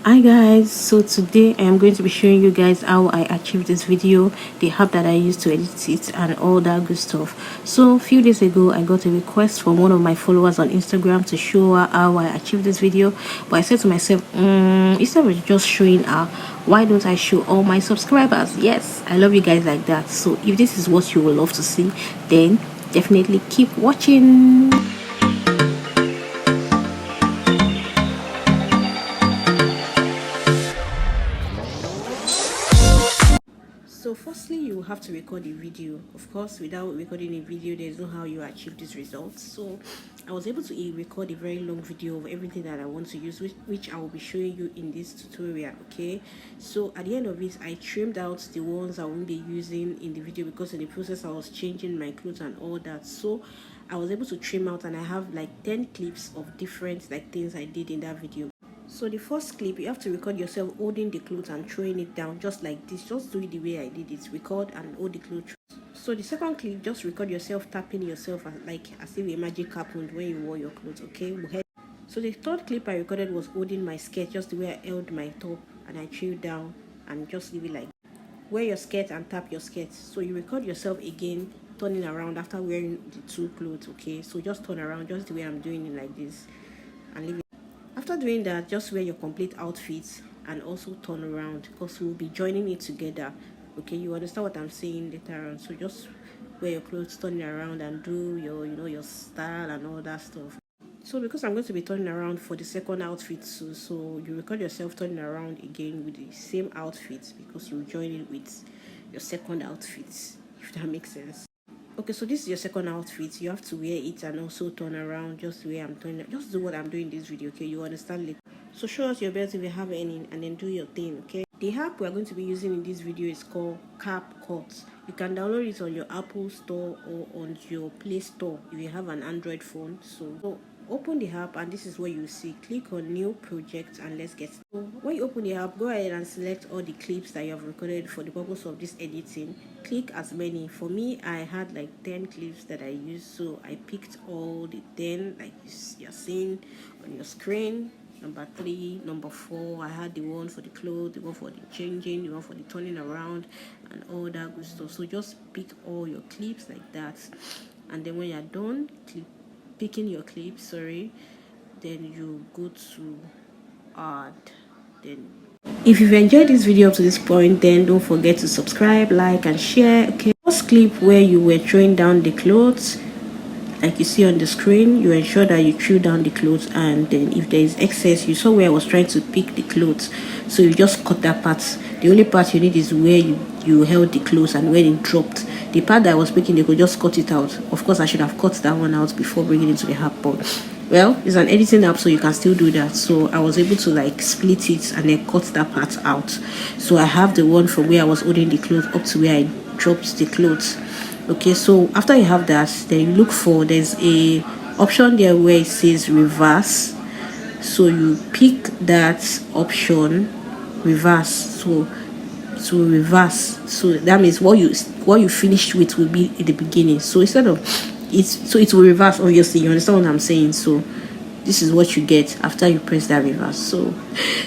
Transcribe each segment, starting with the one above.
Hi guys, so today I am going to be showing you guys how I achieved this video, the app that I used to edit it and all that good stuff. So a few days ago I got a request from one of my followers on Instagram to show her how I achieved this video, but I said to myself, instead of just showing her, why don't I show all my subscribers? Yes, I love you guys like that. So if this is what you would love to see, then definitely keep watching. So firstly, you have to record a video. Of course, without recording a video, there's no how you achieve these results. So I was able to record a very long video of everything that I want to use, which I will be showing you in this tutorial. Okay, so at the end of it, I trimmed out the ones I won't be using in the video because in the process I was changing my clothes and all that. So I was able to trim out, and I have like 10 clips of different things I did in that video. So the first clip, you have to record yourself holding the clothes and throwing it down just like this. Just do it the way I did it. Record and hold the clothes. So the second clip, just record yourself tapping yourself as if a magic happened when you wore your clothes. Okay. So the third clip I recorded was holding my skirt just the way I held my top, and I threw down and just leave it like that. Wear your skirt and tap your skirt. So you record yourself again turning around after wearing the two clothes. Okay, so just turn around just the way I'm doing it like this and leave it. After doing that, just wear your complete outfit and also turn around because we'll be joining it together. Okay, you understand what I'm saying later on. So just wear your clothes, turn around and do your your style and all that stuff. So because I'm going to be turning around for the second outfit too, so you record yourself turning around again with the same outfit because you join it with your second outfit, if that makes sense. Okay, so this is your second outfit. You have to wear it and also turn around just the way I'm turning. Just do what I'm doing in this video, okay? You understand later. So show us your belt if you have any and then do your thing, okay? The app we're going to be using in this video is called CapCut. You can download it on your Apple Store or on your Play Store if you have an Android phone. So open the app and this is what you see. Click on new project and let's get started. So when you open the app, go ahead and select all the clips that you have recorded for the purpose of this editing. Click as many. For me, I had like 10 clips that I used, so I picked all the 10 like you're seeing on your screen. Number 3, number 4, I had the one for the clothes, the one for the changing, the one for the turning around and all that good stuff. So just pick all your clips like that, and then when you're done picking your clips, then you go to add. Then if you've enjoyed this video up to this point, then don't forget to subscribe, like and share. Okay, first clip where you were throwing down the clothes, like you see on the screen, you ensure that you threw down the clothes, and then if there is excess, you saw where I was trying to pick the clothes, so you just cut that part. The only part you need is where you held the clothes and when it dropped. The part that I was picking, they could just cut it out. Of course, I should have cut that one out before bringing it into the app, but well, it's an editing app, so you can still do that. So I was able to like split it and then cut that part out. So I have the one from where I was holding the clothes up to where I dropped the clothes. Okay, so after you have that, then you look for, there's a option there where it says reverse. So you pick that option, reverse. So reverse, so that means what you finished with will be in the beginning. So instead of it will reverse, obviously. You understand what I'm saying? So this is what you get after you press that reverse. So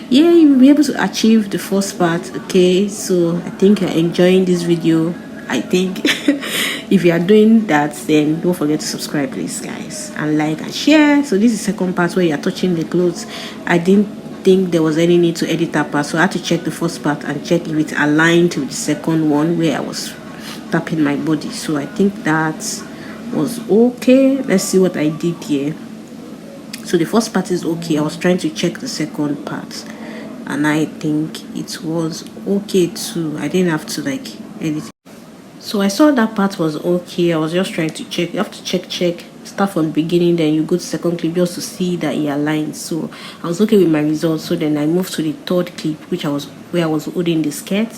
yeah, you'll be able to achieve the first part. Okay, so I think you're enjoying this video. I think if you are doing that, then don't forget to subscribe, please, guys, and like and share. So this is the second part where you're touching the clothes. I didn't think there was any need to edit that part, so I had to check the first part and check if it aligned with the second one where I was tapping my body. So I think that was okay. Let's see what I did here. So the first part is okay. I was trying to check the second part and I think it was okay too. I didn't have to like edit. So I saw that part was okay. I was just trying to check. You have to check, start from the beginning, then you go to second clip just to see that it aligns. So I was okay with my results. So then I moved to the third clip, where I was holding the skirt.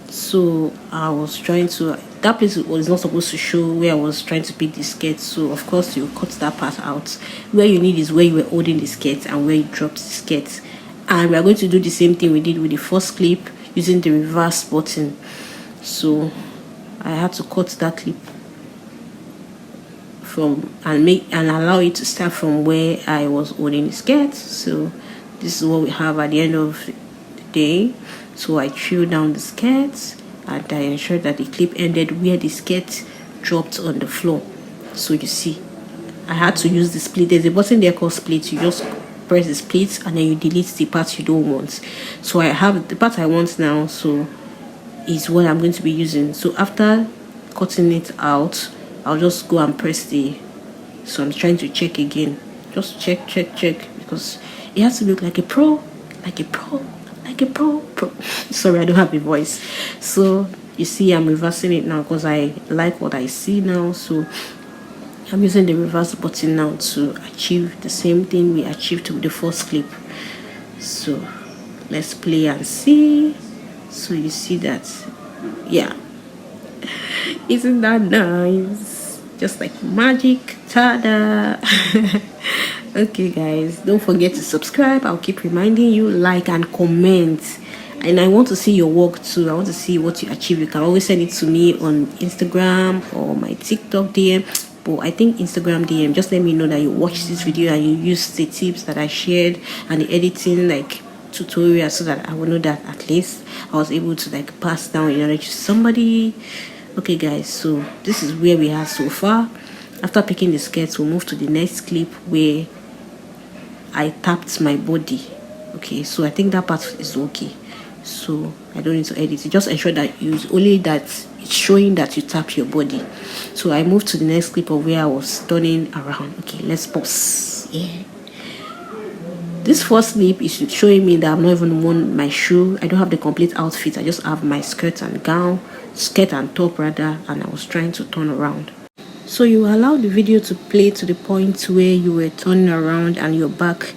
So I was trying to, that place was not supposed to show where I was trying to pick the skirt. So of course you cut that part out. Where you need is where you were holding the skirt and where you dropped the skirt. And we are going to do the same thing we did with the first clip using the reverse button. So I had to cut that clip from and allow it to start from where I was holding the skirt. So this is what we have at the end of the day. So I threw down the skirt and I ensured that the clip ended where the skirt dropped on the floor. So you see, I had to use the split. There's a button there called split. You just press the split and then you delete the part you don't want. So I have the part I want now, so is what I'm going to be using. So after cutting it out, I'll just go and press the, so I'm trying to check again, just check because it has to look like a pro. Sorry, I don't have a voice. So you see, I'm reversing it now because I like what I see now. So I'm using the reverse button now to achieve the same thing we achieved with the first clip. So let's play and see. So you see that, yeah, isn't that nice? Just like magic. Ta-da. Okay guys, don't forget to subscribe. I'll keep reminding you, like and comment, and I want to see your work too. I want to see what you achieve. You can always send it to me on Instagram or my TikTok DM, but I think Instagram DM. Just let me know that you watched this video and you used the tips that I shared and the editing like tutorial, so that I will know that at least I was able to like pass down your knowledge to somebody. Okay guys, so this is where we are so far. After picking the skirts, we'll move to the next clip where I tapped my body. Okay, so I think that part is okay, so I don't need to edit it. Just ensure that you only that it's showing that you tap your body. So I moved to the next clip of where I was turning around. Okay, let's pause. Yeah, this first clip is showing me that I'm not even worn my shoe. I don't have the complete outfit. I just have my skirt and top rather, and I was trying to turn around. So you allow the video to play to the point where you were turning around and your back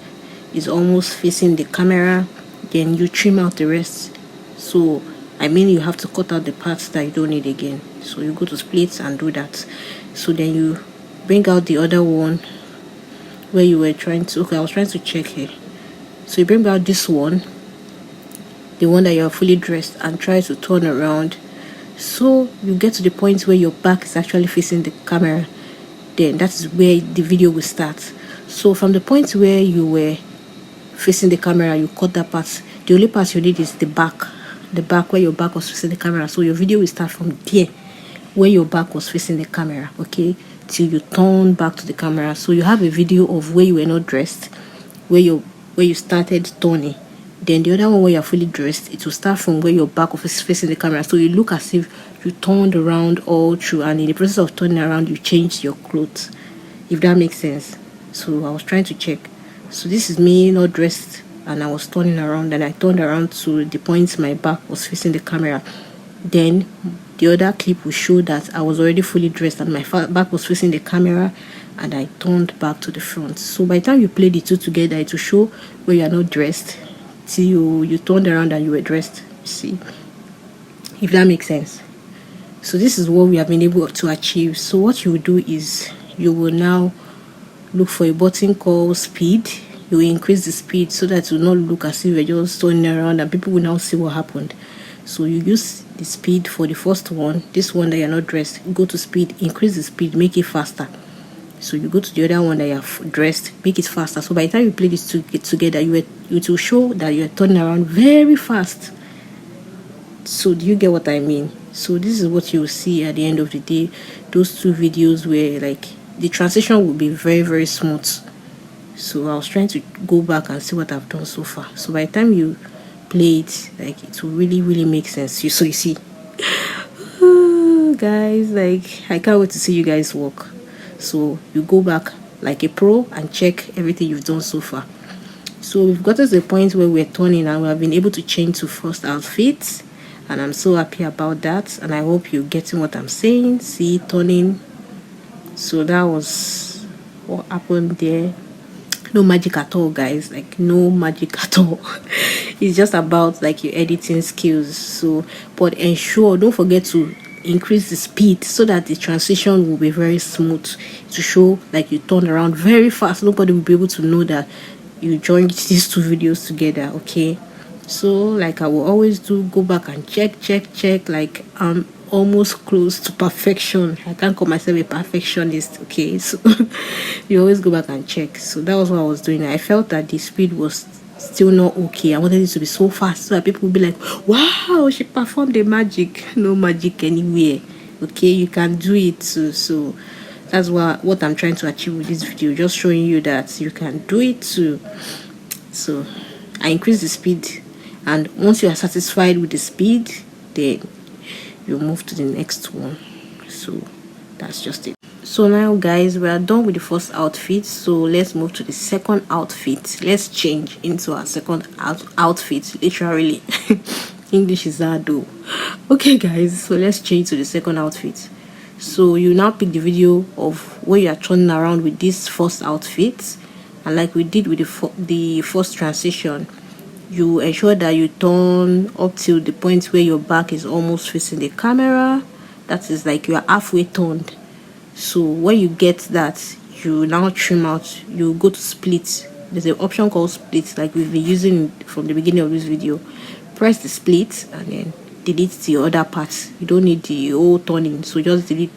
is almost facing the camera, then you trim out the rest. So I mean, you have to cut out the parts that you don't need again. So you go to splits and do that. So then you bring out the other one where you were trying to, okay, I was trying to check here. So you bring out this one, the one that you're fully dressed, and try to turn around. So you get to the point where your back is actually facing the camera, then that is where the video will start. So from the point where you were facing the camera, you cut that part. The only part you need is the back where your back was facing the camera. So your video will start from there where your back was facing the camera, okay, till you turn back to the camera. So you have a video of where you were not dressed, where you started turning. Then the other one where you're fully dressed, it will start from where your back is facing the camera. So you look as if you turned around all through, and in the process of turning around, you changed your clothes, if that makes sense. So I was trying to check. So this is me not dressed, and I was turning around, and I turned around to the point my back was facing the camera. Then the other clip will show that I was already fully dressed and my back was facing the camera, and I turned back to the front. So by the time you play the two together, it will show where you are not dressed till you turned around and you were dressed. See, if that makes sense. So this is what we have been able to achieve. So what you will do is you will now look for a button called speed. You will increase the speed so that it will not look as if you're just turning around and people will now see what happened. So you use the speed for the first one, this one that you're not dressed, go to speed, increase the speed, make it faster. So you go to the other one that you're dressed, make it faster. So by the time you play these two together, it will show that you're turning around very fast. So do you get what I mean? So this is what you will see at the end of the day. Those two videos where like the transition will be very, very smooth. So I was trying to go back and see what I've done so far. So by the time you play it, like it will really, really make sense. So you see, guys, like I can't wait to see you guys work. So you go back like a pro and check everything you've done so far. So we've got to the point where we're turning and we have been able to change to first outfit, and I'm so happy about that, and I hope you're getting what I'm saying. See, turning. So that was what happened there. No magic at all, guys, like no magic at all. It's just about like your editing skills. So but ensure, don't forget to increase the speed so that the transition will be very smooth, to show like you turn around very fast. Nobody will be able to know that you joined these two videos together. Okay, so like I will always do, go back and check, like I'm almost close to perfection. I can't call myself a perfectionist, okay? So you always go back and check. So that was what I was doing. I felt that the speed was still not okay. I wanted it to be so fast so that people will be like, wow, she performed the magic. No magic anywhere. Okay, you can do it too. So that's what I'm trying to achieve with this video, just showing you that you can do it too. So I increase the speed, and once you are satisfied with the speed, then you move to the next one. So that's just it. So now guys, we are done with the first outfit, so let's move to the second outfit. Let's change into our second outfit, literally. English is hard though. Okay guys, so let's change to the second outfit. So you now pick the video of where you are turning around with this first outfit, and like we did with the first transition, you ensure that you turn up till the point where your back is almost facing the camera. That is like you are halfway turned. So when you get that, you now trim out. You go to split. There's an option called split, like we've been using from the beginning of this video. Press the split and then delete the other part. You don't need the whole turning, so just delete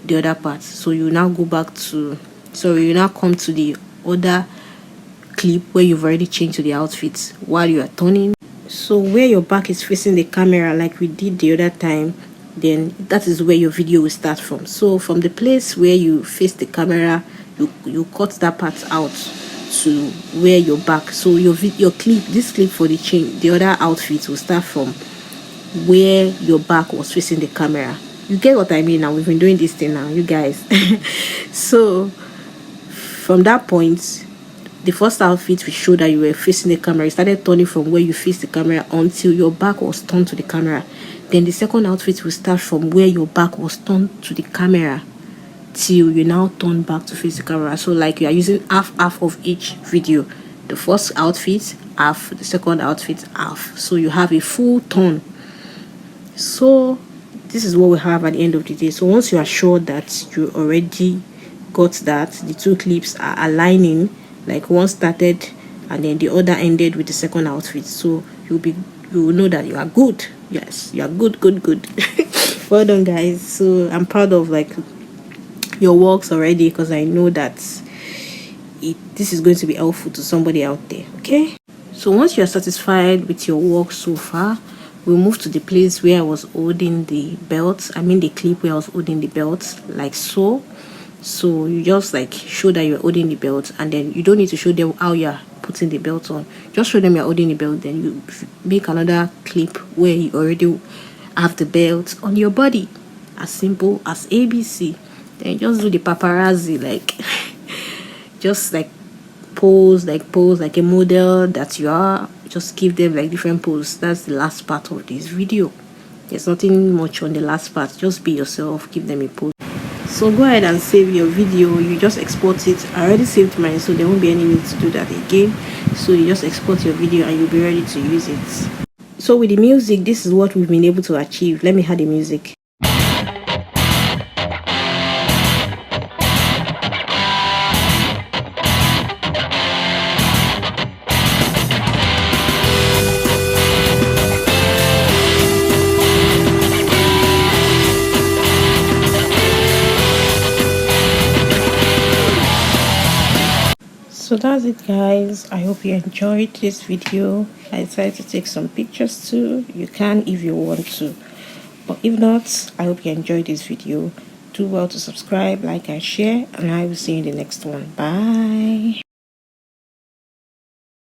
the other part. So you now go back to, sorry, you now come to the other clip where you've already changed to the outfit while you are turning. So where your back is facing the camera, like we did the other time, then that is where your video will start from. So from the place where you face the camera, you cut that part out to where your back. So your clip, this clip for the other outfit will start from where your back was facing the camera. You get what I mean now? We've been doing this thing now, you guys. So from that point, the first outfit will show that you were facing the camera. You started turning from where you face the camera until your back was turned to the camera. Then the second outfit will start from where your back was turned to the camera till you now turn back to face the camera. So like you are using half of each video. The first outfit, half. The second outfit, half. So you have a full turn. So this is what we have at the end of the day. So once you are sure that you already got that, the two clips are aligning, like one started and then the other ended with the second outfit, so you will know that you are good. Yes, you are good. Well done guys. So I'm proud of like your works already, because I know that this is going to be helpful to somebody out there. Okay, so once you are satisfied with your work so far, we'll move to the place where I was holding the belt. I mean the clip where I was holding the belt, like so. So you just like show that you're holding the belt, and then you don't need to show them how you're putting the belt on. Just show them you're holding the belt, then you make another clip where you already have the belt on your body. As simple as ABC. Then just do the paparazzi, like just like pose like a model that you are. Just give them like different poses. That's the last part of this video. There's nothing much on the last part. Just be yourself, give them a pose. So go ahead and save your video. You just export it. I already saved mine, so there won't be any need to do that again. So you just export your video and you'll be ready to use it. So with the music, this is what we've been able to achieve. Let me add the music. So that's it guys. I hope you enjoyed this video. I decided to take some pictures too. You can if you want to, but if not, I hope you enjoyed this video. Do well to subscribe, like and share, and I will see you in the next one. Bye.